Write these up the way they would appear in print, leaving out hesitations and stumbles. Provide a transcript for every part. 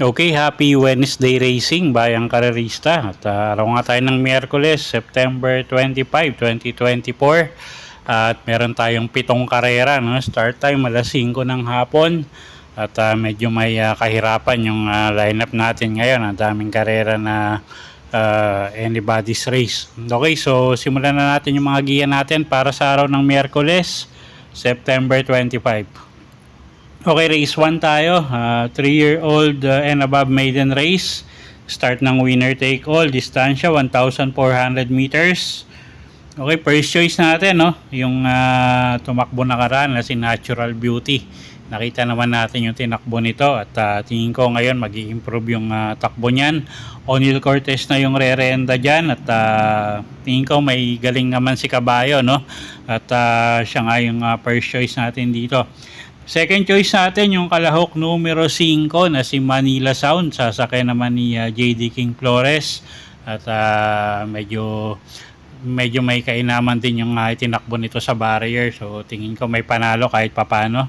Okay, happy Wednesday racing bayang karerista. At araw nga tayo ng Miyerkules, September 25, 2024. At meron tayong 7 karera, no? Start time alas 5 ng hapon. At medyo may kahirapan yung lineup natin ngayon. Ang daming karera na anybody's race. Okay, so simulan na natin yung mga giya natin para sa araw ng Miyerkules, September 25. Okay, race 1 tayo. 3-year-old and above maiden race. Start ng winner take all. Distansya 1,400 meters. Okay, first choice natin, no? Yung tumakbo nakaraan na si Natural Beauty. Nakita naman natin yung tinakbo nito at tingin ko ngayon mag-i-improve yung takbo niyan. O'Neal Cortez na yung re-renda dyan at tingin ko may galing naman si Kabayo, no? At siya nga yung first choice natin dito. Second choice natin yung kalahok numero 5 na si Manila Sound. Sasakay naman ni JD King Flores. At medyo may kainaman din yung tinakbo nito sa barrier. So tingin ko may panalo kahit papano.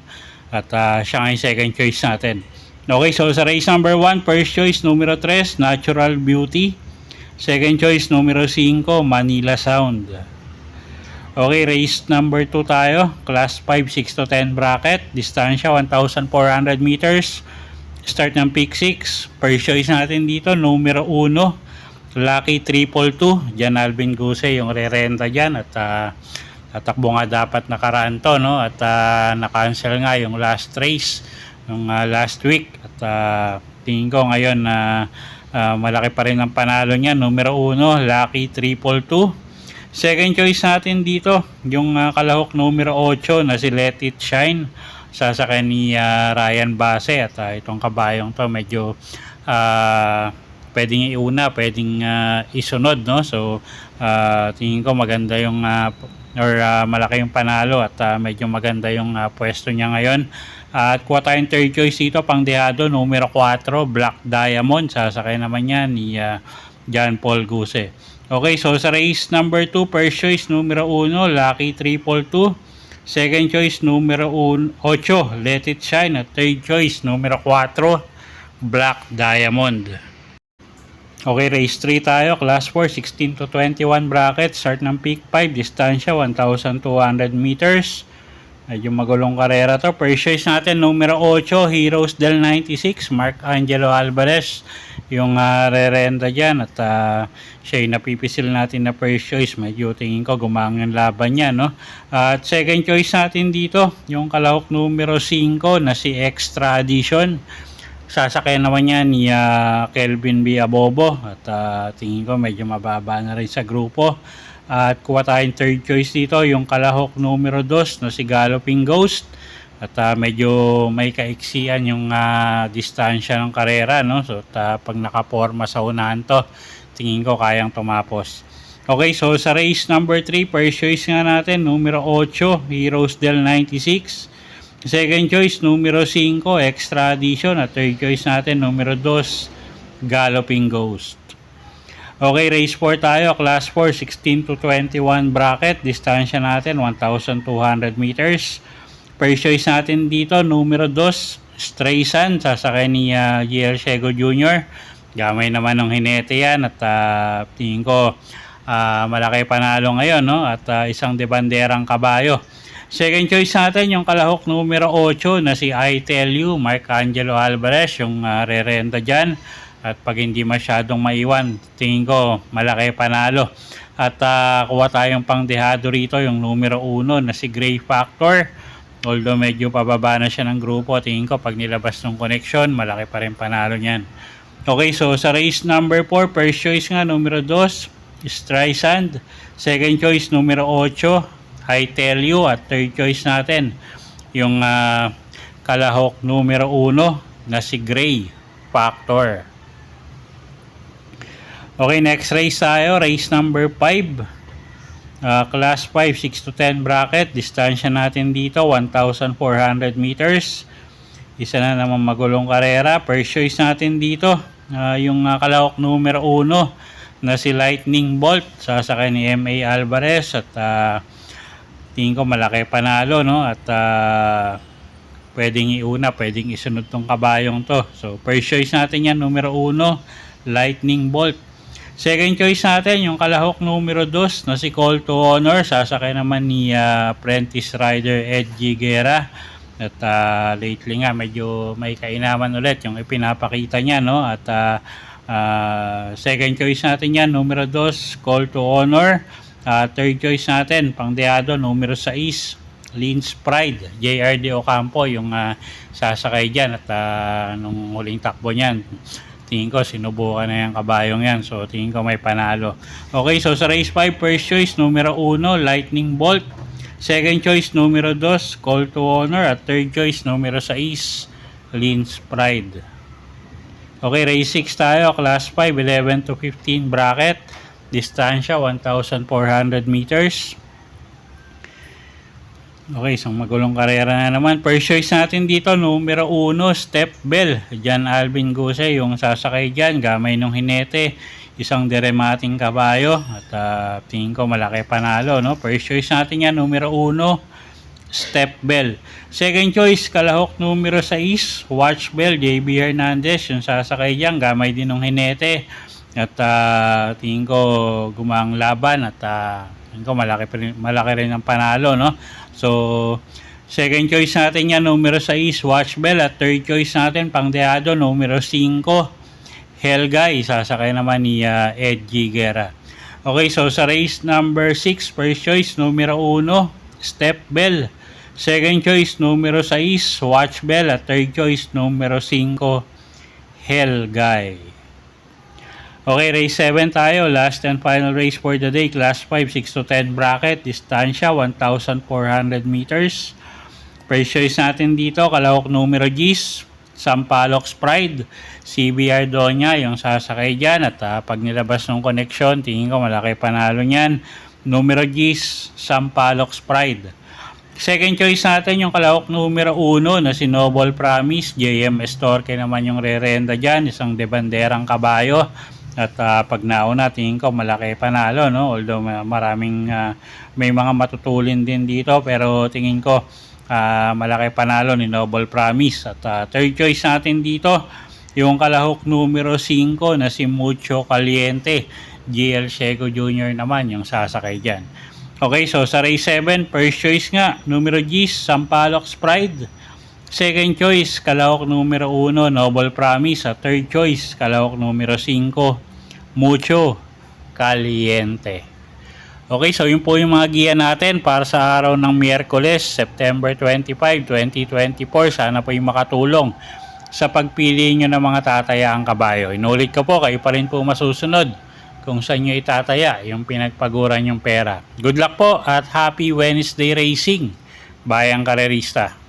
At siya nga yung second choice natin. Okay, so sa race number 1, first choice numero 3, Natural Beauty. Second choice numero 5, Manila Sound. Okay, race number 2 tayo. Class 5, 6 to 10 bracket. Distansya 1,400 meters. Start ng pick 6. First choice natin dito, numero 1. Lucky 222. Jan Alvin Guse yung re-renta dyan. At tatakbo nga dapat nakaraan to, no? At na-cancel nga yung last race yung last week. At tingin ko ngayon malaki pa rin ang panalo niya. Numero 1, Lucky 222. Second choice natin dito, yung kalahok numero 8 na si Let It Shine. Sasakay ni Ryan Base at itong kabayong to medyo pwedeng iuna, pwedeng isunod, no? So tingin ko maganda yung malaki yung panalo at medyo maganda yung pwesto niya ngayon. At kuha tayong third choice dito, pang dehado, numero 4, Black Diamond. Sasakay naman yan ni John Paul Guse. Okay, so sa race number 2, first choice numero 1, Lucky 222. Second choice numero 8, Let It Shine. At third choice numero 4, Black Diamond. Okay, race 3 tayo. Class 4, 16 to 21 bracket. Start ng pick 5. Distansya 1,200 meters. Medyo magulong karera to. First choice natin, numero 8, Heroes del 96, Mark Angelo Alvarez. Yung re-renta dyan. At siya yung napipisil natin na first choice. Medyo tingin ko gumang yung laban niya, no? At second choice natin dito, yung kalahok numero 5 na si Extra Edition. Sasakay naman niya ni Kelvin B. Abobo. At tingin ko medyo mababa na rin sa grupo. At kuha tayong third choice dito, yung kalahok numero 2 na si Galloping Ghost. At medyo may kaiksian yung distansya ng karera, no? So pag nakaporma sa unahan to, tingin ko kayang tumapos. Okay, so sa race number 3, first choice nga natin, numero 8, Heroes del 96. Second choice, numero 5, Extra Edition. At third choice natin, numero 2, Galloping Ghost. Okay, race 4 tayo. Class 4, 16 to 21 bracket. Distansya natin, 1,200 meters. First choice natin dito, numero 2, Streisand. Sasakay ni GL Shego Jr. Gamay naman ng hinete yan. At tingin ko malaki panalo ngayon, no? At isang debanderang kabayo. Second choice natin, yung kalahok numero 8 na si I Tell You, Mark Angelo Alvarez. Yung re-renta dyan. At pag hindi masyadong maiwan, tingin ko malaki panalo. At kuha tayong pangdehado rito, yung numero 1 na si Gray Factor. Although medyo pababa na siya ng grupo, tingin ko pag nilabas ng connection, malaki pa rin panalo niyan. Okay, so sa race number 4, first choice nga numero 2, Streisand. Second choice numero 8, I Tell You. At third choice natin, yung kalahok numero 1 na si Gray Factor. Okay, next race tayo, race number 5. Class 5, 6 to 10 bracket. Distansya natin dito, 1,400 meters. Isa na naman magulong karera. First choice natin dito, yung kalahok numero 1 na si Lightning Bolt. Sasakay ni M.A. Alvarez at tingin ko malaki panalo, no? At pwedeng iuna, pwedeng isunod tong kabayong to. So first choice natin yan, numero 1, Lightning Bolt. Second choice natin, yung kalahok numero 2 na si Call to Honor. Sasakay naman ni Apprentice Rider Ed Giguera. At lately nga medyo may kainaman ulit yung ipinapakita niya, no? At second choice natin yan, numero 2, Call to Honor. Third choice natin, pangdeado, numero 6, Lin's Pride. JRD Ocampo yung sasakay dyan. At nung huling takbo niyan, tingin ko sinubukan na yung kabayong yan. So tingin ko may panalo. Okay, so sa race 5, first choice numero 1, Lightning Bolt. Second choice numero 2, Call to Honor. At third choice numero 6, Lin's Pride. Okay, race 6 tayo, class 5, 11 to 15 bracket. Distansya 1,400 meters. Okay, isang magulong karera na naman. First choice natin dito, numero 1, Step Bell. Jan Alvin Guse yung sasakay dyan. Gamay nung hinete. Isang deremating kabayo. At tingin ko malaki panalo, no? First choice natin yan, numero 1, Step Bell. Second choice, kalahok numero 6, Watch Bell. JB Hernandez yung sasakay dyan. Gamay din nung hinete. At tingin ko gumang laban. At tingin ko malaki rin ang panalo, no? So second choice natin yan, numero 6, Watch Bell. At third choice natin, pangdeado, numero 5, Helgay. Sasakay naman ni Ed Giguera. Okay, so sa race number 6, first choice, numero 1, Step Bell. Second choice, numero 6, Watch Bell. At third choice, numero 5, Helgay. Okay, race 7 tayo. Last and final race for the day. Class 5, 6 to 10 bracket. Distansya, 1,400 meters. First choice natin dito, kalahok numero G's, Sampalocs Pride. CBR Doña yung sasakay dyan. At pag nilabas ng connection, tingin ko malaki panalo nyan. Numero G's, Sampalocs Pride. Second choice natin yung kalahok numero 1 na si Noble Promise. JM Estorque naman yung re-renda dyan. Isang debanderang kabayo. At pag nauna, tingin ko malaki panalo, no? Although maraming may mga matutulin din dito, pero tingin ko malaki panalo ni Noble Promise. At third choice natin dito, yung kalahok numero 5 na si Mucho Caliente. GL Seco Jr. naman yung sasakay dyan. Okay, so sa race 7, first choice nga, numero G, Sampalocs Pride. Second choice, kalahok numero 1, Noble Promise. At third choice, kalahok numero 5, Mucho Caliente. Okay, so yun po yung mga giya natin para sa araw ng Miyerkules, September 25, 2024. Sana po yung makatulong sa pagpili nyo ng mga tatayaang kabayo. Inulit ko po, kayo pa rin po masusunod kung saan nyo itataya yung pinagpaguran yung pera. Good luck po at happy Wednesday racing, bayang karerista.